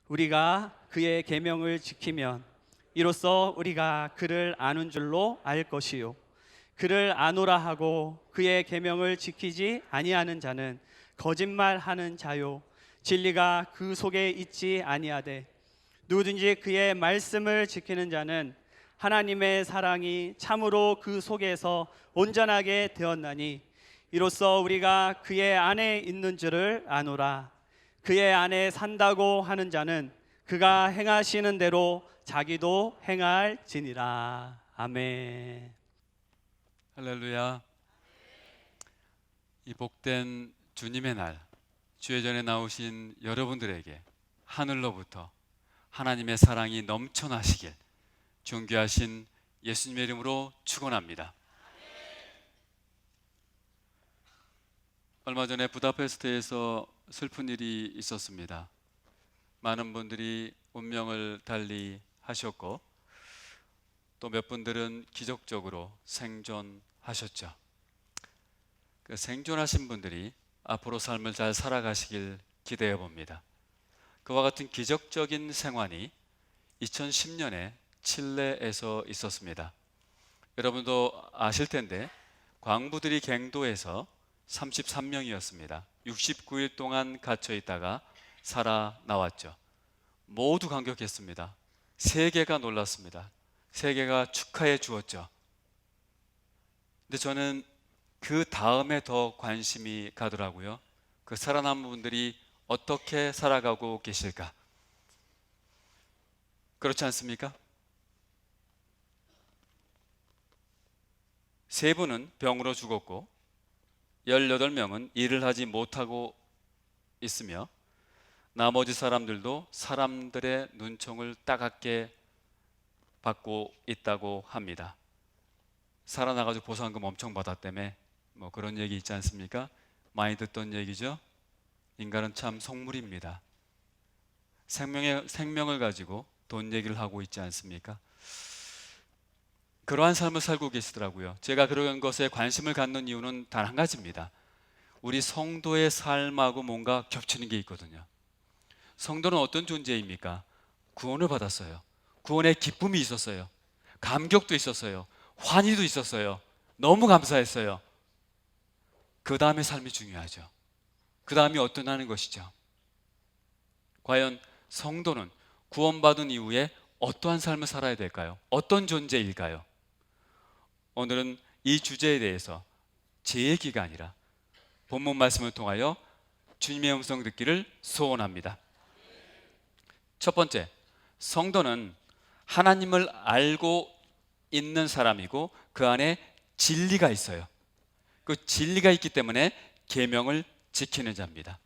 우리가 그의 계명을 지키면 이로써 우리가 그를 아는 줄로 알 것이요 그를 아노라 하고 그의 계명을 지키지 아니하는 자는 거짓말하는 자요 진리가 그 속에 있지 아니하되 누구든지 그의 말씀을 지키는 자는 하나님의 사랑이 참으로 그 속에서 온전하게 되었나니 이로써 우리가 그의 안에 있는 줄을 아노라. 그의 안에 산다고 하는 자는 그가 행하시는 대로 자기도 행할지니라. 아멘. 할렐루야. 이 복된 주님의 날, 주의 전에 나오신 여러분들에게 하늘로부터 하나님의 사랑이 넘쳐나시길 존귀하신 예수님의 이름으로 축원합니다. 얼마 전에 부다페스트에서 슬픈 일이 있었습니다. 많은 분들이 운명을 달리 하셨고 또 몇 분들은 기적적으로 생존하셨죠. 그 생존하신 분들이 앞으로 삶을 잘 살아가시길 기대해 봅니다. 그와 같은 기적적인 생환이 2010년에 칠레에서 있었습니다. 여러분도 아실 텐데 광부들이 갱도에서 33명이었습니다. 69일 동안 갇혀 있다가 살아나왔죠. 모두 감격했습니다. 세계가 놀랐습니다. 세계가 축하해 주었죠. 근데 저는 그 다음에 더 관심이 가더라고요. 그 살아남은 분들이 어떻게 살아가고 계실까? 그렇지 않습니까? 세 분은 병으로 죽었고 18명은 일을 하지 못하고 있으며 나머지 사람들도 사람들의 눈총을 따갑게 받고 있다고 합니다. 살아나가지고 보상금 엄청 받았다며 뭐 그런 얘기 있지 않습니까? 많이 듣던 얘기죠. 인간은 참 속물입니다. 생명을 가지고 돈 얘기를 하고 있지 않습니까? 그러한 삶을 살고 계시더라고요. 제가 그런 것에 관심을 갖는 이유는 단 한 가지입니다. 우리 성도의 삶하고 뭔가 겹치는 게 있거든요. 성도는 어떤 존재입니까? 구원을 받았어요. 구원의 기쁨이 있었어요. 감격도 있었어요. 환희도 있었어요. 너무 감사했어요. 그 다음에 삶이 중요하죠. 그 다음이 어떠냐는 것이죠. 과연 성도는 구원받은 이후에 어떠한 삶을 살아야 될까요? 어떤 존재일까요? 오늘은 이 주제에 대해서 제 얘기가 아니라 본문 말씀을 통하여 주님의 음성 듣기를 소원합니다. 첫 번째, 성도는 하나님을 알고 있는 사람이고 그 안에 진리가 있어요. 그 진리가 있기 때문에 계명을 지키는 자입니다.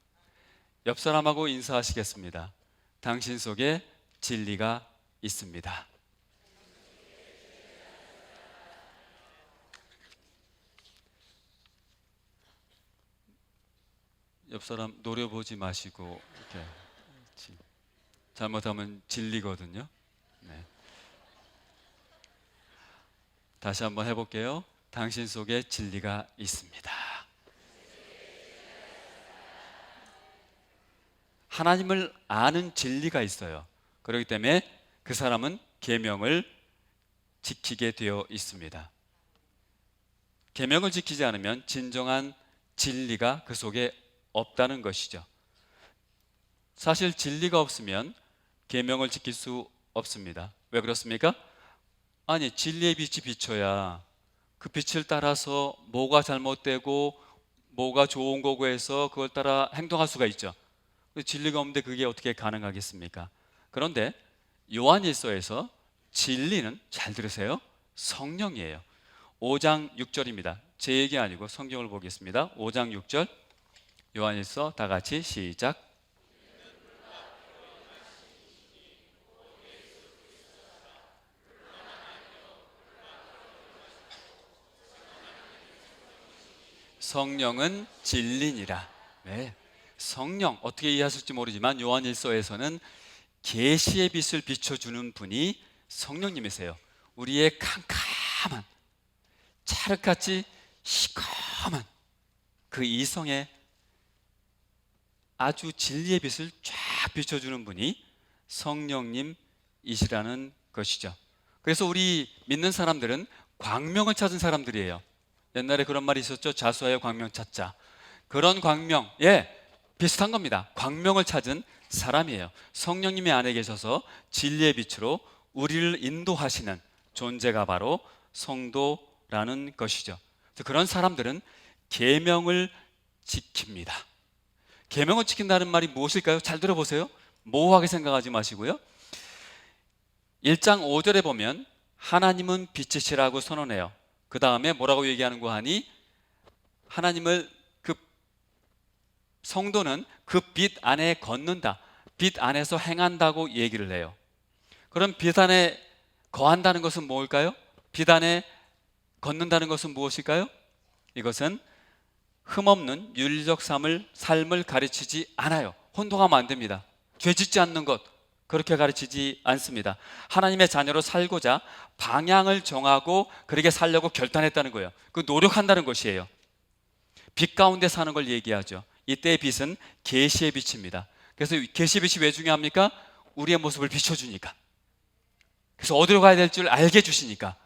옆 사람하고 인사하시겠습니다. 당신 속에 진리가 있습니다. 옆 사람 노려보지 마시고 이렇게 잘못하면 진리거든요. 네. 다시 한번 해볼게요. 당신 속에 진리가 있습니다. 하나님을 아는 진리가 있어요. 그렇기 때문에 그 사람은 계명을 지키게 되어 있습니다. 계명을 지키지 않으면 진정한 진리가 그 속에 없다는 것이죠. 사실 진리가 없으면 계명을 지킬 수 없습니다. 왜 그렇습니까? 아니, 진리의 빛이 비춰야 그 빛을 따라서 뭐가 잘못되고 뭐가 좋은 거고 해서 그걸 따라 행동할 수가 있죠. 진리가 없는데 그게 어떻게 가능하겠습니까? 그런데 요한일서에서 진리는, 잘 들으세요, 성령이에요. 5장 6절입니다. 제 얘기 아니고 성경을 보겠습니다. 5장 6절 요한일서 다 같이 시작. 성령은 진리니라. 네. 성령, 어떻게 이해하실지 모르지만 요한일서에서는 계시의 빛을 비춰주는 분이 성령님이세요. 우리의 캄캄한 찰흙같이 시커먼 그 이성에 아주 진리의 빛을 쫙 비춰주는 분이 성령님이시라는 것이죠. 그래서 우리 믿는 사람들은 광명을 찾은 사람들이에요. 옛날에 그런 말이 있었죠. 자수하여 광명 찾자. 그런 광명, 비슷한 겁니다. 광명을 찾은 사람이에요. 성령님이 안에 계셔서 진리의 빛으로 우리를 인도하시는 존재가 바로 성도라는 것이죠. 그래서 그런 사람들은 계명을 지킵니다. 계명을 지킨다는 말이 무엇일까요? 잘 들어보세요. 모호하게 생각하지 마시고요. 1장 5절에 보면 하나님은 빛이시라고 선언해요. 그 다음에 뭐라고 얘기하는 거 하니? 하나님을 성도는 그 빛 안에 걷는다. 빛 안에서 행한다고 얘기를 해요. 그럼 빛 안에 거한다는 것은 뭘까요? 빛 안에 걷는다는 것은 무엇일까요? 이것은 흠없는 윤리적 삶을 가르치지 않아요. 혼동하면 안 됩니다. 죄 짓지 않는 것, 그렇게 가르치지 않습니다. 하나님의 자녀로 살고자 방향을 정하고 그렇게 살려고 결단했다는 거예요. 그 노력한다는 것이에요. 빛 가운데 사는 걸 얘기하죠. 이때의 빛은 계시의 빛입니다. 그래서 계시의 빛이 왜 중요합니까? 우리의 모습을 비춰주니까. 그래서 어디로 가야 될 줄 알게 해주시니까.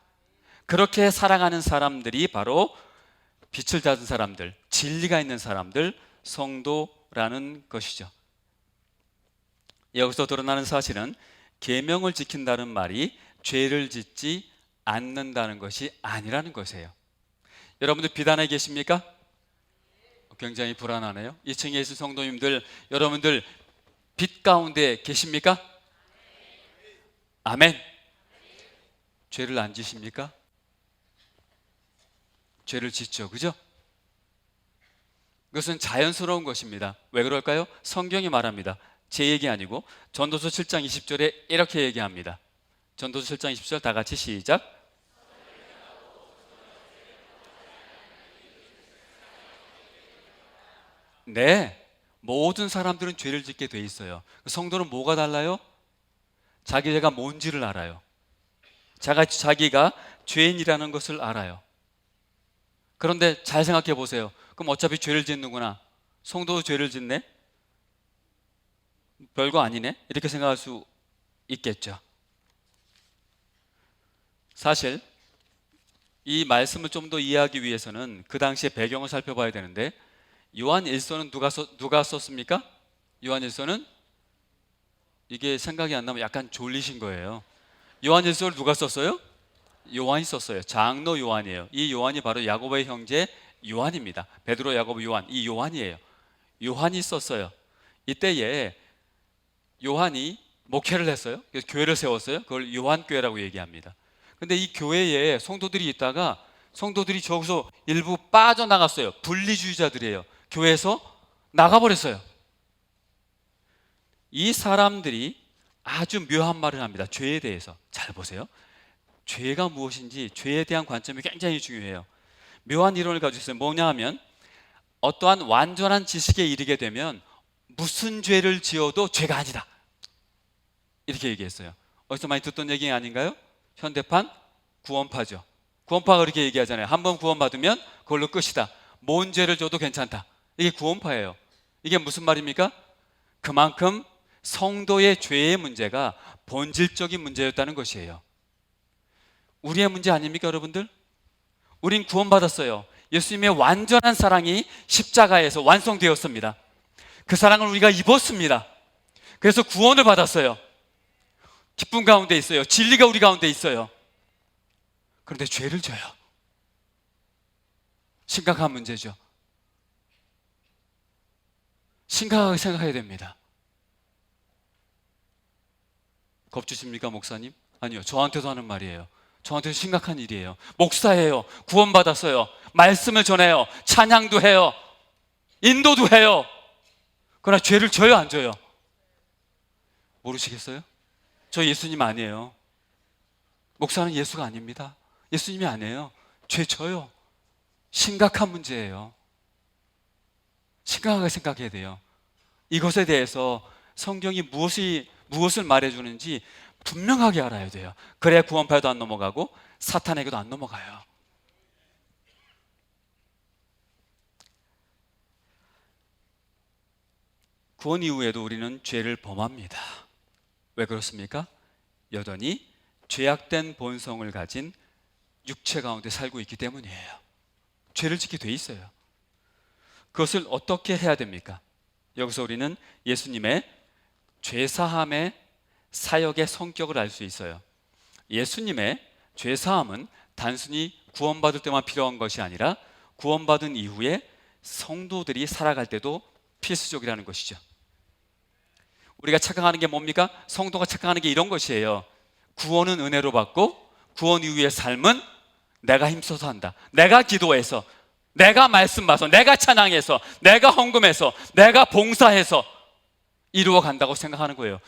그렇게 살아가는 사람들이 바로 빛을 찾은 사람들, 진리가 있는 사람들, 성도라는 것이죠. 여기서 드러나는 사실은 계명을 지킨다는 말이 죄를 짓지 않는다는 것이 아니라는 것이에요. 여러분들 빛 안에 계십니까? 굉장히 불안하네요. 2층에 있는 성도님들, 여러분들 빛 가운데 계십니까? 아멘. 죄를 안 지십니까? 죄를 짓죠, 그죠? 그것은 자연스러운 것입니다. 왜 그럴까요? 성경이 말합니다. 제 얘기 아니고 전도서 7장 20절에 이렇게 얘기합니다. 전도서 7장 20절 다 같이 시작. 네, 모든 사람들은 죄를 짓게 돼 있어요. 성도는 뭐가 달라요? 자기가 뭔지를 알아요. 자기가 죄인이라는 것을 알아요. 그런데 잘 생각해 보세요. 그럼 어차피 죄를 짓는구나. 성도도 죄를 짓네? 별거 아니네? 이렇게 생각할 수 있겠죠. 사실 이 말씀을 좀 더 이해하기 위해서는 그 당시의 배경을 살펴봐야 되는데, 요한 1서는 누가 썼습니까? 요한 1서는 이게 생각이 안 나면 약간 졸리신 거예요. 요한 1서를 누가 썼어요? 요한이 썼어요. 장로 요한이에요. 이 요한이 바로 야고보의 형제 요한입니다. 베드로, 야고보, 요한, 이 요한이에요. 요한이 썼어요. 이때에 요한이 목회를 했어요. 그래서 교회를 세웠어요. 그걸 요한교회라고 얘기합니다. 근데 이 교회에 성도들이 있다가 성도들이 저기서 일부 빠져나갔어요. 분리주의자들이에요. 교회에서 나가버렸어요. 이 사람들이 아주 묘한 말을 합니다. 죄에 대해서. 잘 보세요. 죄가 무엇인지, 죄에 대한 관점이 굉장히 중요해요. 묘한 이론을 가지고 있어요. 뭐냐 하면 어떠한 완전한 지식에 이르게 되면 무슨 죄를 지어도 죄가 아니다, 이렇게 얘기했어요. 어디서 많이 듣던 얘기 아닌가요? 현대판 구원파죠. 구원파가 그렇게 얘기하잖아요. 한번 구원받으면 그걸로 끝이다. 뭔 죄를 져도 괜찮다. 이게 구원파예요. 이게 무슨 말입니까? 그만큼 성도의 죄의 문제가 본질적인 문제였다는 것이에요. 우리의 문제 아닙니까, 여러분들? 우린 구원받았어요. 예수님의 완전한 사랑이 십자가에서 완성되었습니다. 그 사랑을 우리가 입었습니다. 그래서 구원을 받았어요. 기쁨 가운데 있어요. 진리가 우리 가운데 있어요. 그런데 죄를 져요. 심각한 문제죠. 심각하게 생각해야 됩니다. 겁주십니까, 목사님? 아니요, 저한테도 하는 말이에요. 저한테도 심각한 일이에요. 목사예요. 구원받았어요. 말씀을 전해요. 찬양도 해요. 인도도 해요. 그러나 죄를 져요, 안 져요? 모르시겠어요? 저 예수님 아니에요. 목사는 예수가 아닙니다. 예수님이 아니에요. 죄 져요. 심각한 문제예요. 심각하게 생각해야 돼요. 이것에 대해서 성경이 무엇을 말해주는지 분명하게 알아야 돼요. 그래야 구원파에도 안 넘어가고 사탄에게도 안 넘어가요. 구원 이후에도 우리는 죄를 범합니다. 왜 그렇습니까? 여전히 죄악된 본성을 가진 육체 가운데 살고 있기 때문이에요. 죄를 짓게 돼 있어요. 그것을 어떻게 해야 됩니까? 여기서 우리는 예수님의 죄사함의 사역의 성격을 알 수 있어요. 예수님의 죄사함은 단순히 구원받을 때만 필요한 것이 아니라 구원받은 이후에 성도들이 살아갈 때도 필수적이라는 것이죠. 우리가 착각하는 게 뭡니까? 성도가 착각하는 게 이런 것이에요. 구원은 은혜로 받고 구원 이후의 삶은 내가 힘써서 한다. 내가 기도해서, 내가 말씀 봐서, 내가 찬양해서, 내가 헌금해서, 내가 봉사해서 이루어 간다고 생각하는 거예요.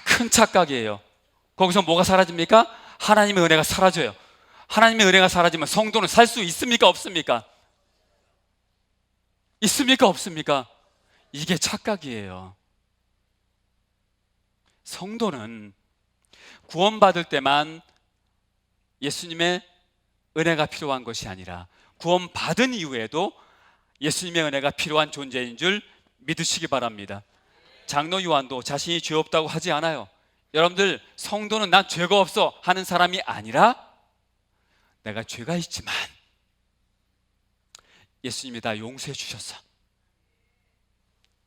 큰 착각이에요. 거기서 뭐가 사라집니까? 하나님의 은혜가 사라져요. 하나님의 은혜가 사라지면 성도는 살 수 있습니까? 없습니까? 있습니까? 없습니까? 이게 착각이에요. 성도는 구원받을 때만 예수님의 은혜가 필요한 것이 아니라 구원받은 이후에도 예수님의 은혜가 필요한 존재인 줄 믿으시기 바랍니다. 장로 요한도 자신이 죄 없다고 하지 않아요. 여러분들, 성도는 난 죄가 없어 하는 사람이 아니라 내가 죄가 있지만 예수님이 다 용서해 주셨어.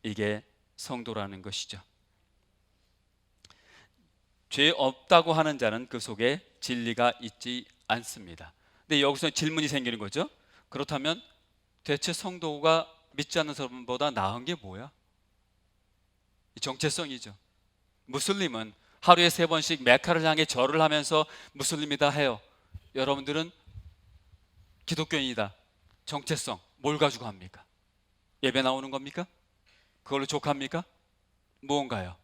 이게 성도라는 것이죠. 죄 없다고 하는 자는 그 속에 진리가 있지 않습니다. 근데 여기서 질문이 생기는 거죠. 그렇다면 대체 성도가 믿지 않는 사람보다 나은 게 뭐야? 정체성이죠. 무슬림은 하루에 3번씩 메카를 향해 절을 하면서 무슬림이다 해요. 여러분들은 기독교인이다. 정체성 뭘 가지고 합니까? 예배 나오는 겁니까? 그걸로 족합니까? 무언가요?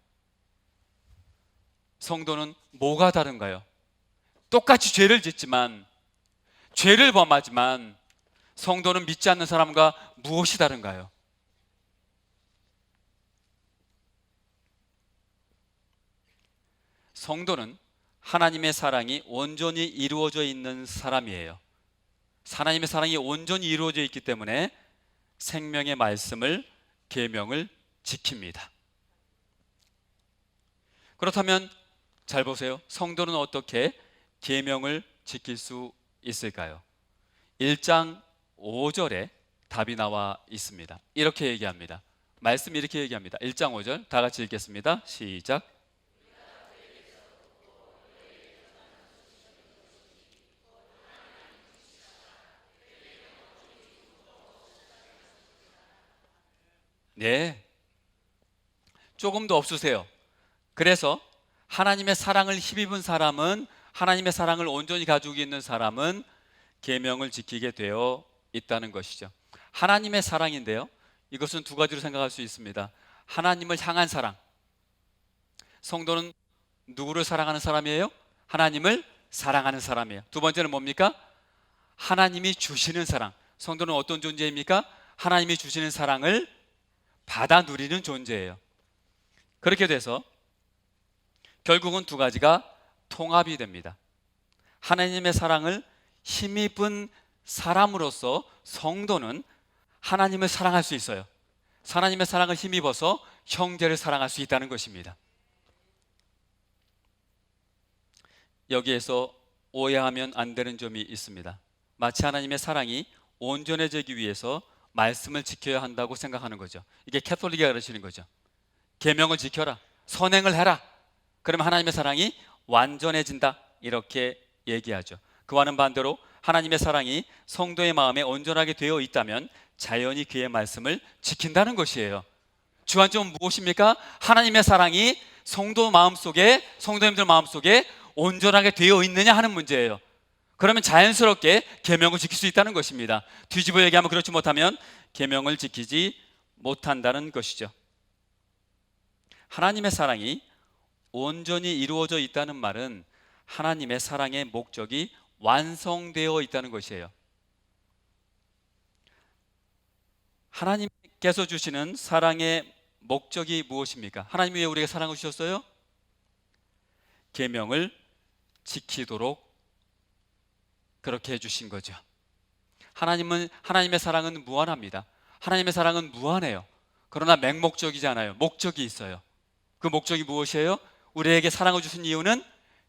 성도는 뭐가 다른가요? 똑같이 죄를 짓지만, 죄를 범하지만 성도는 믿지 않는 사람과 무엇이 다른가요? 성도는 하나님의 사랑이 온전히 이루어져 있는 사람이에요. 하나님의 사랑이 온전히 이루어져 있기 때문에 생명의 말씀을, 계명을 지킵니다. 그렇다면 잘 보세요. 성도는 어떻게 계명을 지킬 수 있을까요? 1장 5절에 답이 나와 있습니다. 이렇게 얘기합니다. 말씀 이렇게 얘기합니다. 1장 5절 다 같이 읽겠습니다. 시작. 네, 조금도 없으세요. 그래서 하나님의 사랑을 힘입은 사람은, 하나님의 사랑을 온전히 가지고 있는 사람은 계명을 지키게 되어 있다는 것이죠. 하나님의 사랑인데요, 이것은 두 가지로 생각할 수 있습니다. 하나님을 향한 사랑. 성도는 누구를 사랑하는 사람이에요? 하나님을 사랑하는 사람이에요. 두 번째는 뭡니까? 하나님이 주시는 사랑. 성도는 어떤 존재입니까? 하나님이 주시는 사랑을 받아 누리는 존재예요. 그렇게 돼서 결국은 두 가지가 통합이 됩니다. 하나님의 사랑을 힘입은 사람으로서 성도는 하나님을 사랑할 수 있어요. 하나님의 사랑을 힘입어서 형제를 사랑할 수 있다는 것입니다. 여기에서 오해하면 안 되는 점이 있습니다. 마치 하나님의 사랑이 온전해지기 위해서 말씀을 지켜야 한다고 생각하는 거죠. 이게 캐톨릭이 가르치는 거죠. 계명을 지켜라, 선행을 해라, 그러면 하나님의 사랑이 완전해진다, 이렇게 얘기하죠. 그와는 반대로 하나님의 사랑이 성도의 마음에 온전하게 되어 있다면 자연히 그의 말씀을 지킨다는 것이에요. 주안점은 무엇입니까? 하나님의 사랑이 성도 마음속에, 성도님들 마음속에 온전하게 되어 있느냐 하는 문제예요. 그러면 자연스럽게 계명을 지킬 수 있다는 것입니다. 뒤집어 얘기하면 그렇지 못하면 계명을 지키지 못한다는 것이죠. 하나님의 사랑이 온전히 이루어져 있다는 말은 하나님의 사랑의 목적이 완성되어 있다는 것이에요. 하나님께서 주시는 사랑의 목적이 무엇입니까? 하나님이 왜 우리에게 사랑을 주셨어요? 계명을 지키도록 그렇게 해주신 거죠. 하나님의 사랑은 무한합니다. 하나님의 사랑은 무한해요. 그러나 맹목적이지 않아요. 목적이 있어요. 그 목적이 무엇이에요? 우리에게 사랑을 주신 이유는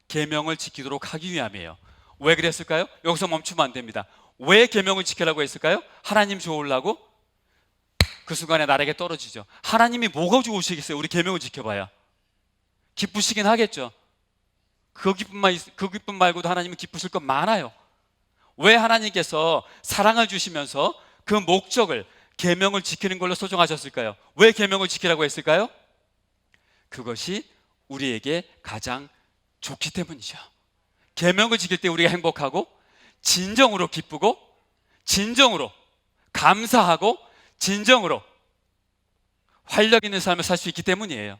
계명을 지키도록 하기 위함이에요. 왜 그랬을까요? 여기서 멈추면 안 됩니다. 왜 계명을 지키라고 했을까요? 하나님 좋으려고? 그 순간에 나에게 떨어지죠. 하나님이 뭐가 좋으시겠어요? 우리 계명을 지켜봐야. 기쁘시긴 하겠죠. 그 기쁨 말고도 하나님은 기쁘실 것 많아요. 왜 하나님께서 사랑을 주시면서 그 목적을 계명을 지키는 걸로 소정하셨을까요? 왜 계명을 지키라고 했을까요? 그것이 우리에게 가장 좋기 때문이죠. 계명을 지킬 때 우리가 행복하고 진정으로 기쁘고 진정으로 감사하고 진정으로 활력 있는 삶을 살 수 있기 때문이에요.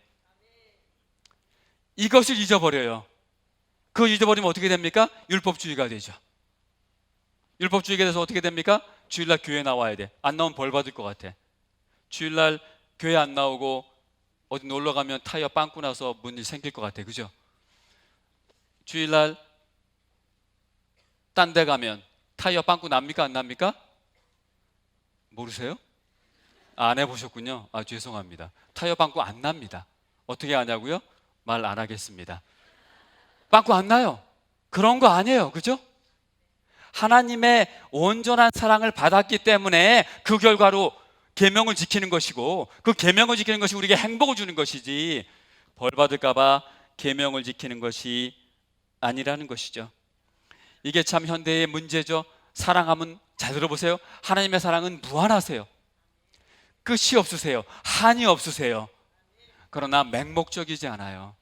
이것을 잊어버려요. 그거 잊어버리면 어떻게 됩니까? 율법주의가 되죠. 율법주의가 돼서 어떻게 됩니까? 주일날 교회 나와야 돼. 안 나오면 벌 받을 것 같아. 주일날 교회 안 나오고 어디 놀러 가면 타이어 빵꾸 나서 뭔 일 생길 것 같아. 그죠? 주일날 딴 데 가면 타이어 빵꾸 납니까? 안 납니까? 모르세요? 안 해보셨군요. 죄송합니다. 타이어 빵꾸 안 납니다. 어떻게 하냐고요? 말 안 하겠습니다. 빵꾸 안 나요. 그런 거 아니에요. 그죠? 하나님의 온전한 사랑을 받았기 때문에 그 결과로 계명을 지키는 것이고, 그 계명을 지키는 것이 우리에게 행복을 주는 것이지 벌 받을까 봐 계명을 지키는 것이 아니라는 것이죠. 이게 참 현대의 문제죠. 사랑하면, 잘 들어보세요, 하나님의 사랑은 무한하세요. 끝이 없으세요. 한이 없으세요. 그러나 맹목적이지 않아요.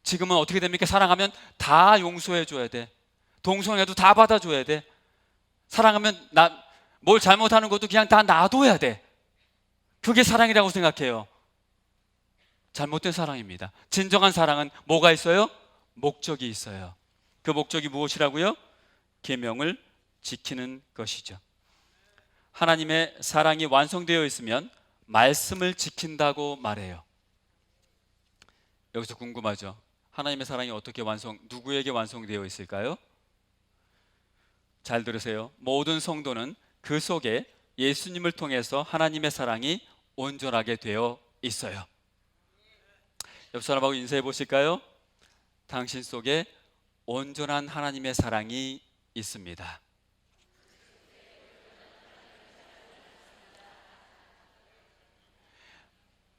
지금은 어떻게 됩니까? 사랑하면 다 용서해 줘야 돼. 동성애도 다 받아줘야 돼. 사랑하면 뭘 잘못하는 것도 그냥 다 놔둬야 돼. 그게 사랑이라고 생각해요. 잘못된 사랑입니다. 진정한 사랑은 뭐가 있어요? 목적이 있어요. 그 목적이 무엇이라고요? 계명을 지키는 것이죠. 하나님의 사랑이 완성되어 있으면 말씀을 지킨다고 말해요. 여기서 궁금하죠? 하나님의 사랑이 어떻게 누구에게 완성되어 있을까요? 잘 들으세요. 모든 성도는 그 속에 예수님을 통해서 하나님의 사랑이 온전하게 되어 있어요. 옆 사람하고 인사해 보실까요? 당신 속에 온전한 하나님의 사랑이 있습니다.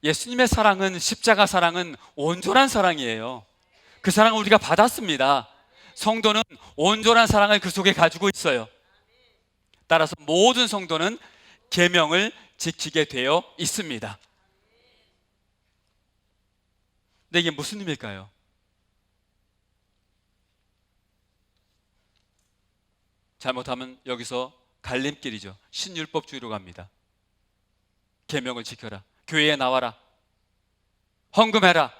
예수님의 사랑은, 십자가 사랑은 온전한 사랑이에요. 그 사랑을 우리가 받았습니다. 성도는 온전한 사랑을 그 속에 가지고 있어요. 따라서 모든 성도는 계명을 지키게 되어 있습니다. 근데 이게 무슨 의미일까요? 잘못하면 여기서 갈림길이죠. 신율법주의로 갑니다. 계명을 지켜라, 교회에 나와라, 헌금해라,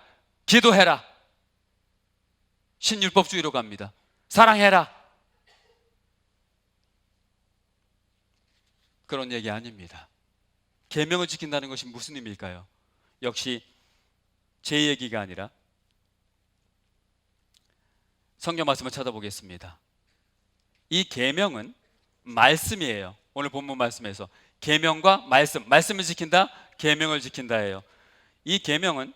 기도해라. 신율법주의로 갑니다. 사랑해라. 그런 얘기 아닙니다. 계명을 지킨다는 것이 무슨 의미일까요? 역시 제 얘기가 아니라 성경 말씀을 찾아보겠습니다. 이 계명은 말씀이에요. 오늘 본문 말씀에서 계명과 말씀을 지킨다, 계명을 지킨다예요. 이 계명은,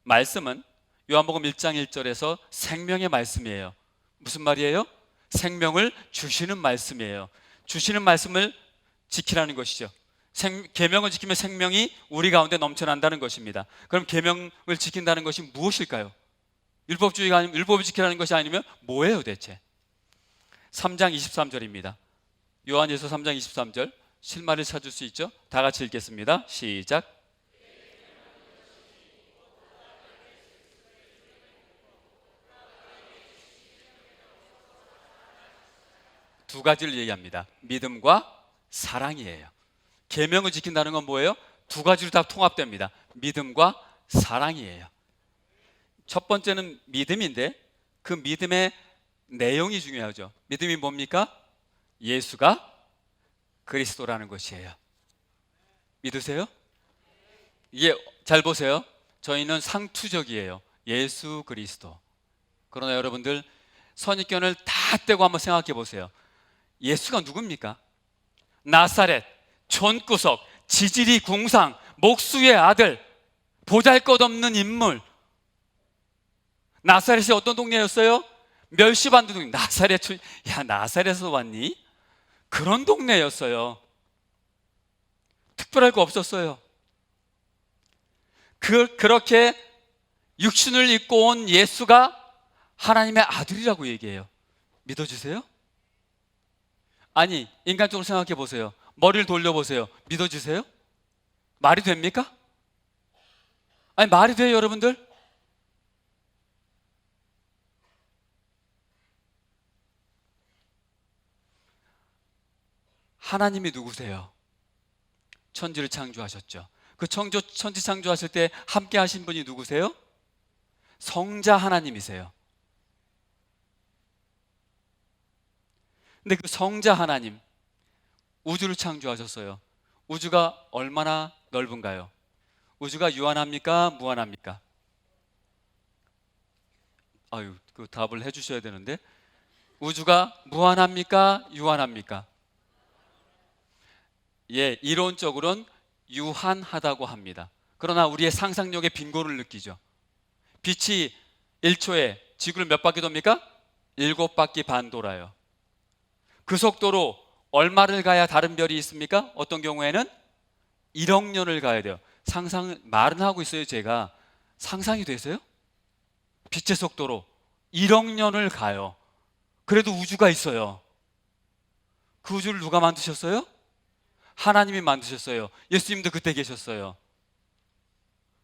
말씀은 요한복음 1장 1절에서 생명의 말씀이에요. 무슨 말이에요? 생명을 주시는 말씀이에요. 주시는 말씀을 지키라는 것이죠. 계명을 지키면 생명이 우리 가운데 넘쳐난다는 것입니다. 그럼 계명을 지킨다는 것이 무엇일까요? 율법주의가 아니면, 율법을 지키라는 것이 아니면 뭐예요 대체? 3장 23절입니다. 요한일서 3장 23절, 실마리를 찾을 수 있죠? 다 같이 읽겠습니다. 시작. 두 가지를 얘기합니다. 믿음과 사랑이에요. 계명을 지킨다는 건 뭐예요? 두 가지로 다 통합됩니다. 믿음과 사랑이에요. 첫 번째는 믿음인데, 그 믿음의 내용이 중요하죠. 믿음이 뭡니까? 예수가 그리스도라는 것이에요. 믿으세요? 이게, 잘 보세요. 저희는 상투적이에요. 예수 그리스도. 그러나 여러분들 선입견을 다 떼고 한번 생각해 보세요. 예수가 누굽니까? 나사렛, 촌구석, 지지리 궁상, 목수의 아들, 보잘것없는 인물, 나사렛이 어떤 동네였어요? 멸시받는 동네. 나사렛에서 왔니? 그런 동네였어요. 특별할 거 없었어요. 그렇게 육신을 입고 온 예수가 하나님의 아들이라고 얘기해요. 믿어주세요? 아니, 인간적으로 생각해 보세요. 머리를 돌려보세요. 믿어주세요? 말이 됩니까? 아니, 말이 돼요, 여러분들? 하나님이 누구세요? 천지를 창조하셨죠. 그 천지 창조하실 때 함께 하신 분이 누구세요? 성자 하나님이세요. 근데 그 성자 하나님, 우주를 창조하셨어요. 우주가 얼마나 넓은가요? 우주가 유한합니까? 무한합니까? 아유, 그 답을 해주셔야 되는데. 우주가 무한합니까? 유한합니까? 예, 이론적으로는 유한하다고 합니다. 그러나 우리의 상상력의 빈곤을 느끼죠. 빛이 1초에 지구를 몇 바퀴 돕니까? 7바퀴 반 돌아요. 그 속도로 얼마를 가야 다른 별이 있습니까? 어떤 경우에는 1억 년을 가야 돼요. 말은 하고 있어요. 제가 상상이 되세요? 빛의 속도로 1억 년을 가요. 그래도 우주가 있어요. 그 우주를 누가 만드셨어요? 하나님이 만드셨어요. 예수님도 그때 계셨어요.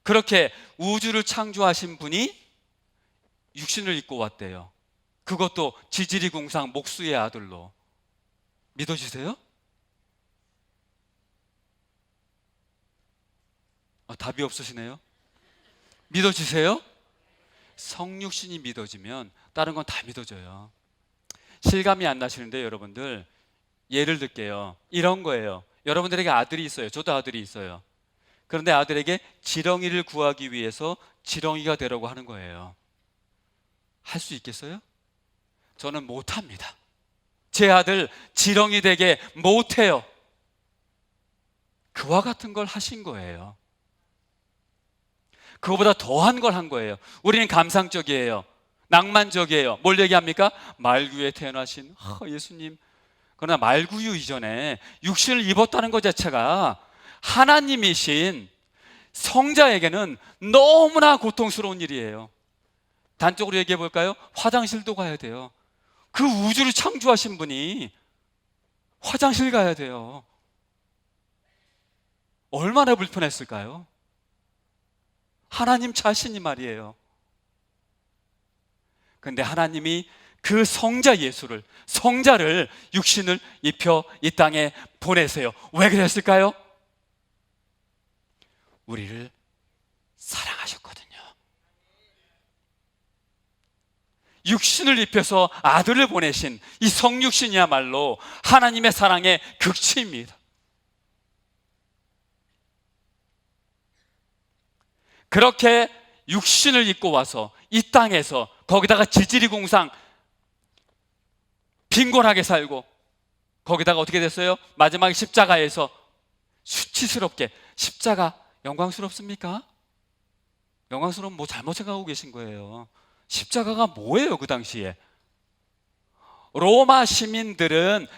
그렇게 우주를 창조하신 분이 육신을 입고 왔대요. 그것도 지지리궁상 목수의 아들로. 믿어주세요? 답이 없으시네요. 믿어주세요? 성육신이 믿어지면 다른 건 다 믿어져요. 실감이 안 나시는데 여러분들, 예를 들게요. 이런 거예요. 여러분들에게 아들이 있어요. 저도 아들이 있어요. 그런데 아들에게 지렁이를 구하기 위해서 지렁이가 되라고 하는 거예요. 할 수 있겠어요? 저는 못합니다. 제 아들 지렁이 되게 못해요. 그와 같은 걸 하신 거예요. 그거보다 더한 걸 한 거예요. 우리는 감상적이에요. 낭만적이에요. 뭘 얘기합니까? 말구에 태어나신 예수님. 그러나 말구유 이전에 육신을 입었다는 것 자체가 하나님이신 성자에게는 너무나 고통스러운 일이에요. 단적으로 얘기해 볼까요? 화장실도 가야 돼요. 그 우주를 창조하신 분이 화장실 가야 돼요. 얼마나 불편했을까요? 하나님 자신이 말이에요. 그런데 하나님이 그 성자를 육신을 입혀 이 땅에 보내세요. 왜 그랬을까요? 우리를 사랑하셨거든요. 육신을 입혀서 아들을 보내신 이 성육신이야말로 하나님의 사랑의 극치입니다. 그렇게 육신을 입고 와서 이 땅에서, 거기다가 지지리궁상 빈곤하게 살고, 거기다가 어떻게 됐어요? 마지막에 십자가에서 수치스럽게, 십자가 영광스럽습니까? 영광스러운 뭐 잘못 생각하고 계신 거예요. 십자가가 뭐예요? 그 당시에 로마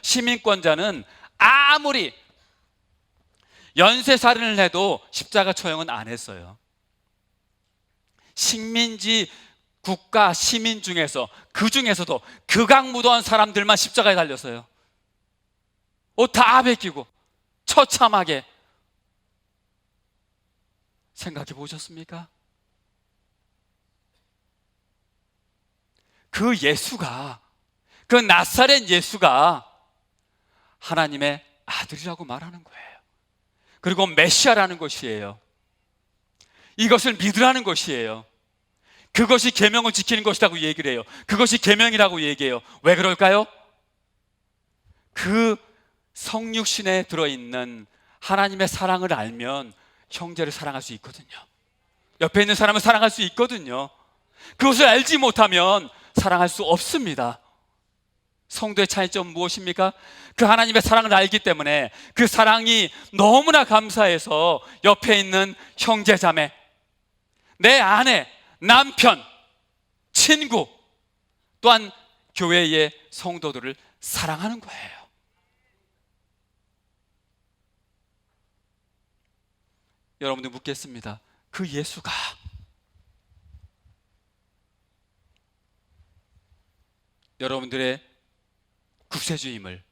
시민권자는 아무리 연쇄살인을 해도 십자가 처형은 안 했어요. 식민지 국가 시민 중에서, 그 중에서도 극악무도한 사람들만 십자가에 달렸어요. 옷 다 벗기고 처참하게. 생각해 보셨습니까? 그 예수가, 그 나사렛 예수가 하나님의 아들이라고 말하는 거예요. 그리고 메시아라는 것이에요. 이것을 믿으라는 것이에요. 그것이 계명을 지키는 것이라고 얘기를 해요. 그것이 계명이라고 얘기해요. 왜 그럴까요? 그 성육신에 들어있는 하나님의 사랑을 알면 형제를 사랑할 수 있거든요. 옆에 있는 사람을 사랑할 수 있거든요. 그것을 알지 못하면 사랑할 수 없습니다. 성도의 차이점은 무엇입니까? 그 하나님의 사랑을 알기 때문에 그 사랑이 너무나 감사해서 옆에 있는 형제 자매, 내 아내, 남편, 친구, 또한 교회의 성도들을 사랑하는 거예요. 여러분들 묻겠습니다. 그 예수가 여러분들의 구세주임을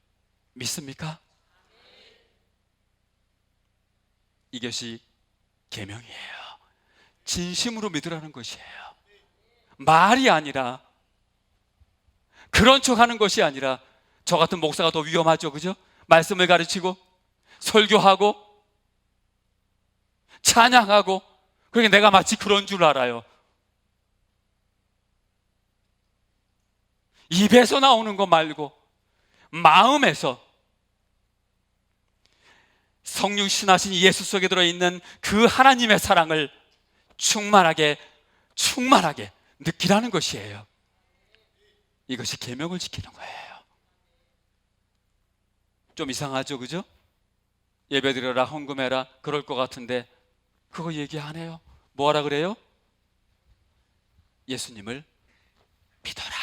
믿습니까? 이것이 계명이에요. 진심으로 믿으라는 것이에요. 말이 아니라, 그런 척 하는 것이 아니라. 저 같은 목사가 더 위험하죠, 그죠? 말씀을 가르치고 설교하고 찬양하고, 그러니까 내가 마치 그런 줄 알아요. 입에서 나오는 거 말고 마음에서 성령 신하신 예수 속에 들어있는 그 하나님의 사랑을 충만하게 느끼라는 것이에요. 이것이 계명을 지키는 거예요. 좀 이상하죠, 그죠? 예배드려라, 헌금해라, 그럴 것 같은데 그거 얘기 안 해요. 뭐하라 그래요? 예수님을 믿어라.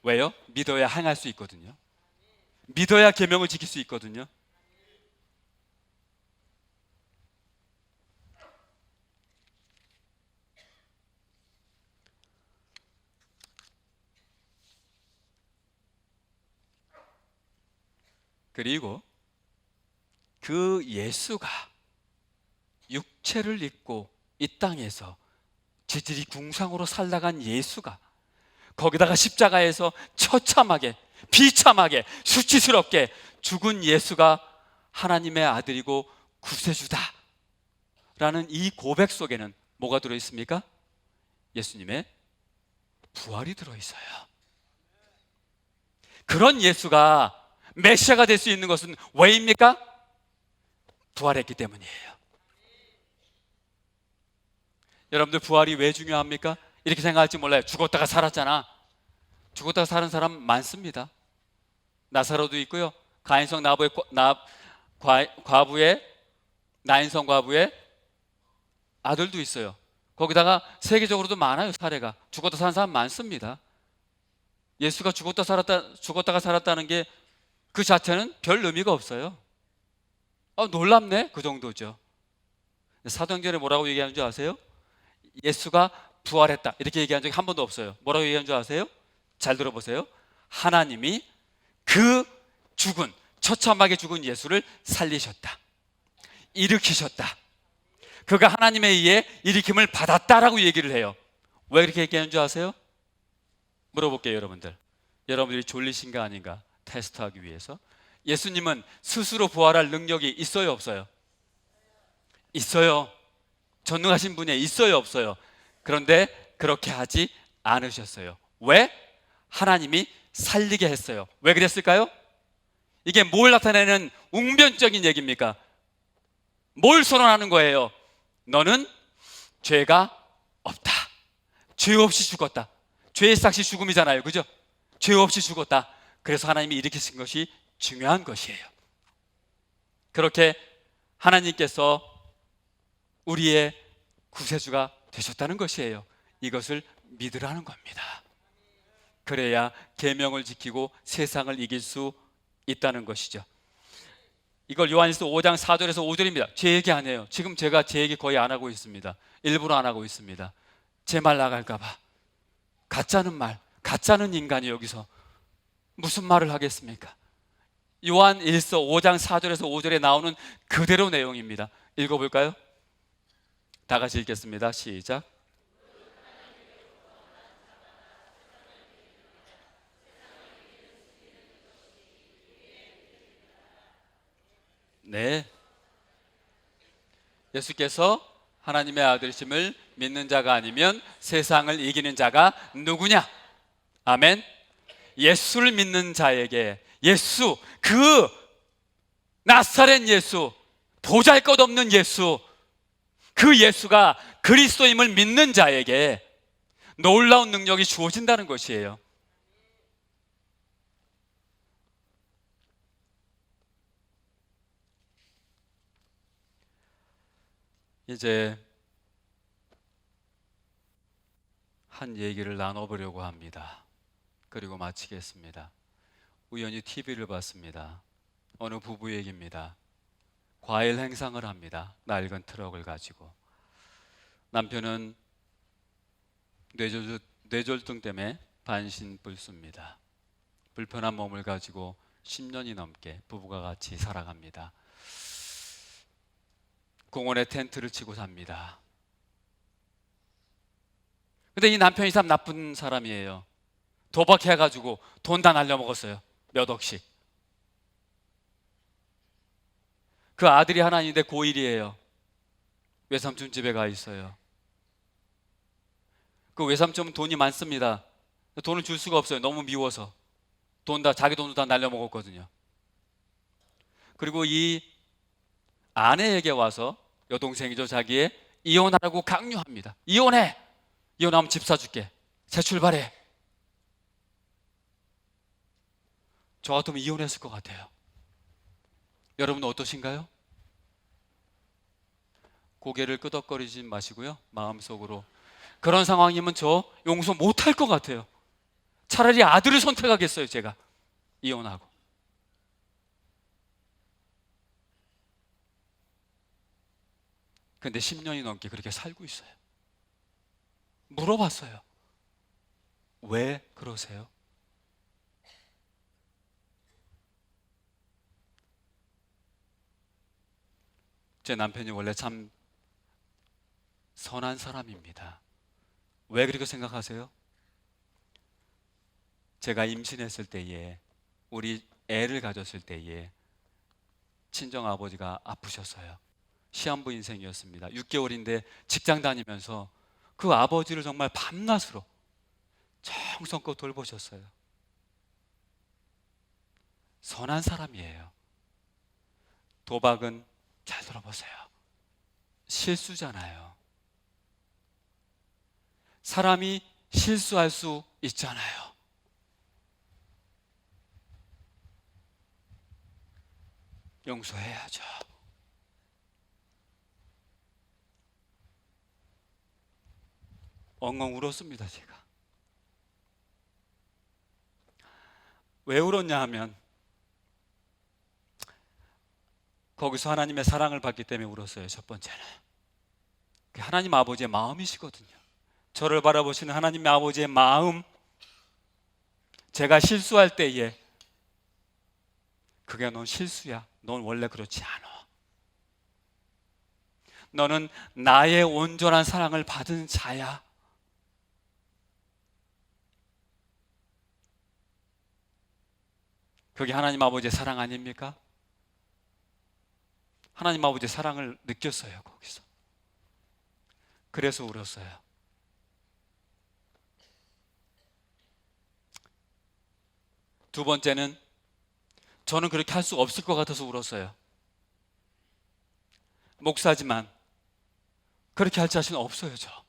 왜요? 믿어야 행할 수 있거든요. 믿어야 계명을 지킬 수 있거든요. 그리고 그 예수가 육체를 입고 이 땅에서 지질이 궁상으로 살다간 예수가, 거기다가 십자가에서 처참하게, 비참하게, 수치스럽게 죽은 예수가 하나님의 아들이고 구세주다 라는 이 고백 속에는 뭐가 들어있습니까? 예수님의 부활이 들어있어요. 그런 예수가 메시아가 될 수 있는 것은 왜입니까? 부활했기 때문이에요. 여러분들 부활이 왜 중요합니까? 이렇게 생각할지 몰라요. 죽었다가 살았잖아. 죽었다가 사는 사람 많습니다. 나사로도 있고요. 가인성 과부의 나인성 과부의 아들도 있어요. 거기다가 세계적으로도 많아요. 사례가 죽었다 사는 사람 많습니다. 예수가 죽었다가 살았다는 게 그 자체는 별 의미가 없어요. 놀랍네, 그 정도죠. 사도행전에 뭐라고 얘기하는 줄 아세요? 예수가 부활했다 이렇게 얘기한 적이 한 번도 없어요. 뭐라고 얘기하는 줄 아세요? 잘 들어보세요. 하나님이 그 처참하게 죽은 예수를 살리셨다, 일으키셨다, 그가 하나님에 의해 일으킴을 받았다라고 얘기를 해요. 왜 그렇게 얘기하는 줄 아세요? 물어볼게요. 여러분들이 졸리신가 아닌가 테스트하기 위해서. 예수님은 스스로 부활할 능력이 있어요, 없어요? 있어요. 전능하신 분이 있어요, 없어요? 그런데 그렇게 하지 않으셨어요. 왜? 하나님이 살리게 했어요. 왜 그랬을까요? 이게 뭘 나타내는 웅변적인 얘기입니까? 뭘 선언하는 거예요? 너는 죄가 없다, 죄 없이 죽었다. 죄의 삭시 죽음이잖아요, 그죠? 죄 없이 죽었다. 그래서 하나님이 일으키신 것이 중요한 것이에요. 그렇게 하나님께서 우리의 구세주가 되셨다는 것이에요. 이것을 믿으라는 겁니다. 그래야 계명을 지키고 세상을 이길 수 있다는 것이죠. 이걸 요한일서 5장 4절에서 5절입니다. 제 얘기 안 해요. 지금 제가 제 얘기 거의 안 하고 있습니다. 일부러 안 하고 있습니다. 제 말 나갈까 봐. 가짜는 인간이 여기서 무슨 말을 하겠습니까? 요한일서 5장 4절에서 5절에 나오는 그대로 내용입니다. 읽어볼까요? 다 같이 읽겠습니다. 시작. 네, 예수께서 하나님의 아들이심을 믿는 자가 아니면 세상을 이기는 자가 누구냐? 아멘. 예수를 믿는 자에게, 예수, 그 나사렛 예수, 보잘것없는 예수, 그 예수가 그리스도임을 믿는 자에게 놀라운 능력이 주어진다는 것이에요. 이제 한 얘기를 나눠보려고 합니다. 그리고 마치겠습니다. 우연히 TV를 봤습니다. 어느 부부 얘기입니다. 과일 행상을 합니다. 낡은 트럭을 가지고. 남편은 뇌졸중 때문에 반신불수입니다. 불편한 몸을 가지고 10년이 넘게 부부가 같이 살아갑니다. 공원에 텐트를 치고 삽니다. 근데 이 남편이 참 나쁜 사람이에요. 도박해가지고 돈 다 날려먹었어요. 몇 억씩. 그 아들이 하나 있는데 고1이에요. 외삼촌 집에 가 있어요. 그 외삼촌은 돈이 많습니다. 돈을 줄 수가 없어요. 너무 미워서. 자기 돈도 다 날려먹었거든요. 그리고 이 아내에게 와서, 여동생이죠, 자기의, 이혼하라고 강요합니다. 이혼해! 이혼하면 집 사줄게. 새 출발해. 저 같으면 이혼했을 것 같아요. 여러분은 어떠신가요? 고개를 끄덕거리지 마시고요, 마음속으로 그런 상황이면 저 용서 못할 것 같아요. 차라리 아들을 선택하겠어요. 제가 이혼하고. 근데 10년이 넘게 그렇게 살고 있어요. 물어봤어요. 왜 그러세요? 제 남편이 원래 참 선한 사람입니다. 왜 그렇게 생각하세요? 제가 임신했을 때에, 우리 애를 가졌을 때에 친정 아버지가 아프셨어요. 시한부 인생이었습니다. 6개월인데 직장 다니면서 그 아버지를 정말 밤낮으로 정성껏 돌보셨어요. 선한 사람이에요. 도박은, 잘 들어보세요, 실수잖아요. 사람이 실수할 수 있잖아요. 용서해야죠. 엉엉 울었습니다. 제가 왜 울었냐 하면, 거기서 하나님의 사랑을 받기 때문에 울었어요. 첫 번째는 하나님 아버지의 마음이시거든요. 저를 바라보시는 하나님의 아버지의 마음. 제가 실수할 때에, 그게 넌 실수야, 넌 원래 그렇지 않아, 너는 나의 온전한 사랑을 받은 자야. 그게 하나님 아버지의 사랑 아닙니까? 하나님 아버지의 사랑을 느꼈어요, 거기서. 그래서 울었어요. 두 번째는, 저는 그렇게 할 수 없을 것 같아서 울었어요. 목사지만 그렇게 할 자신 없어요. 저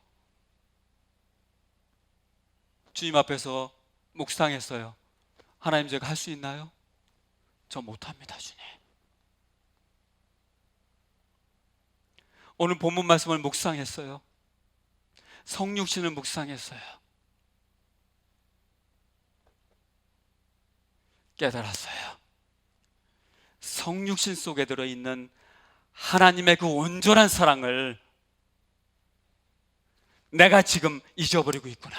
주님 앞에서 묵상했어요. 하나님, 제가 할 수 있나요? 저 못합니다, 주님. 오늘 본문 말씀을 묵상했어요. 성육신을 묵상했어요. 깨달았어요. 성육신 속에 들어있는 하나님의 그 온전한 사랑을 내가 지금 잊어버리고 있구나.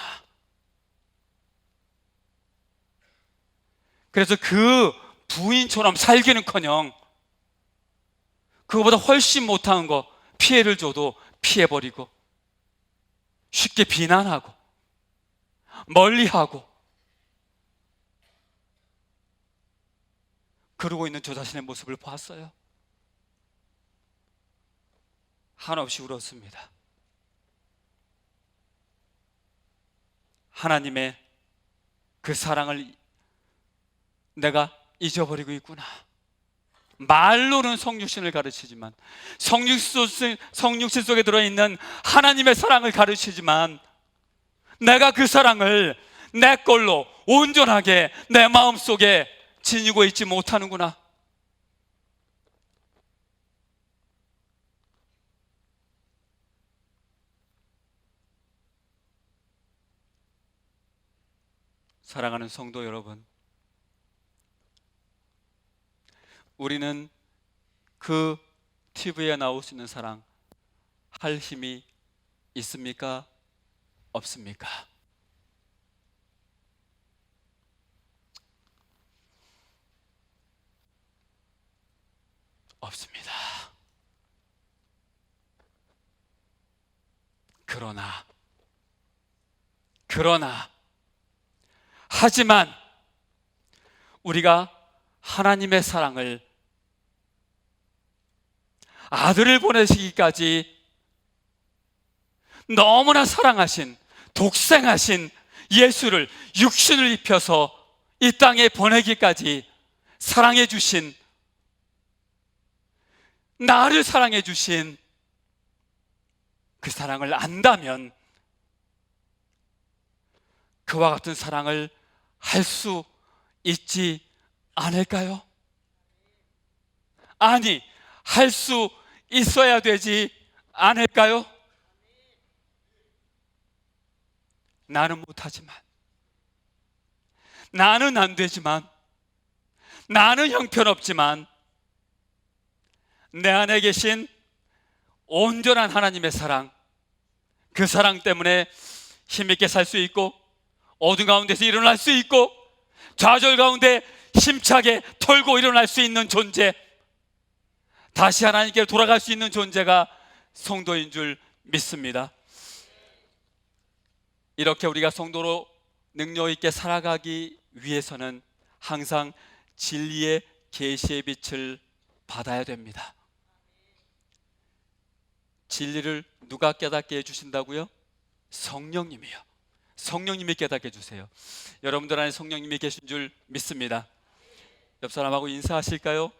그래서 그 부인처럼 살기는커녕 그거보다 훨씬 못한 거, 피해를 줘도 피해버리고, 쉽게 비난하고 멀리하고, 그러고 있는 저 자신의 모습을 봤어요. 한없이 울었습니다. 하나님의 그 사랑을 내가 잊어버리고 있구나. 말로는 성육신을 가르치지만, 성육신 속에 들어있는 하나님의 사랑을 가르치지만, 내가 그 사랑을 내 걸로 온전하게 내 마음속에 지니고 있지 못하는구나. 사랑하는 성도 여러분, 우리는 그 TV에 나올 수 있는 사랑 할 힘이 있습니까? 없습니까? 없습니다. 하지만 우리가 하나님의 사랑을 아들을 보내시기까지 너무나 사랑하신, 독생하신 예수를 육신을 입혀서 이 땅에 보내기까지 사랑해 주신, 나를 사랑해 주신 그 사랑을 안다면 그와 같은 사랑을 할 수 있지 않을까요? 아니, 할 수 있어야 되지 않을까요? 나는 못하지만, 나는 안 되지만, 나는 형편없지만 내 안에 계신 온전한 하나님의 사랑, 그 사랑 때문에 힘있게 살 수 있고, 어둠 가운데서 일어날 수 있고, 좌절 가운데 힘차게 털고 일어날 수 있는 존재, 다시 하나님께 돌아갈 수 있는 존재가 성도인 줄 믿습니다. 이렇게 우리가 성도로 능력 있게 살아가기 위해서는 항상 진리의 계시의 빛을 받아야 됩니다. 진리를 누가 깨닫게 해주신다고요? 성령님이요. 성령님이 깨닫게 해주세요. 여러분들 안에 성령님이 계신 줄 믿습니다. 옆 사람하고 인사하실까요?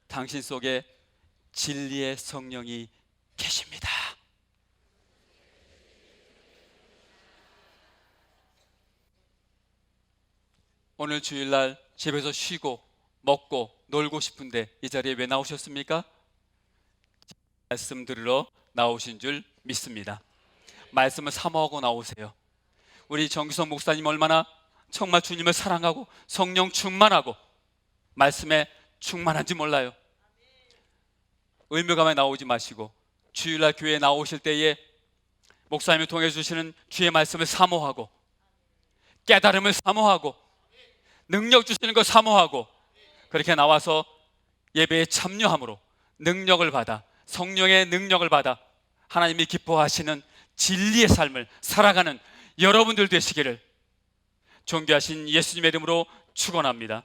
당신 속에 진리의 성령이 계십니다. 오늘 주일날 집에서 쉬고 먹고 놀고 싶은데 이 자리에 왜 나오셨습니까? 말씀 들으러 나오신 줄 믿습니다. 말씀을 사모하고 나오세요. 우리 정기성 목사님 얼마나 정말 주님을 사랑하고 성령 충만하고 말씀에 충만한지 몰라요. 의무감에 나오지 마시고 주일날 교회에 나오실 때에 목사님을 통해 주시는 주의 말씀을 사모하고, 깨달음을 사모하고, 능력 주시는 걸 사모하고, 그렇게 나와서 예배에 참여함으로 능력을 받아, 성령의 능력을 받아 하나님이 기뻐하시는 진리의 삶을 살아가는 여러분들 되시기를 존귀하신 예수님의 이름으로 축원합니다.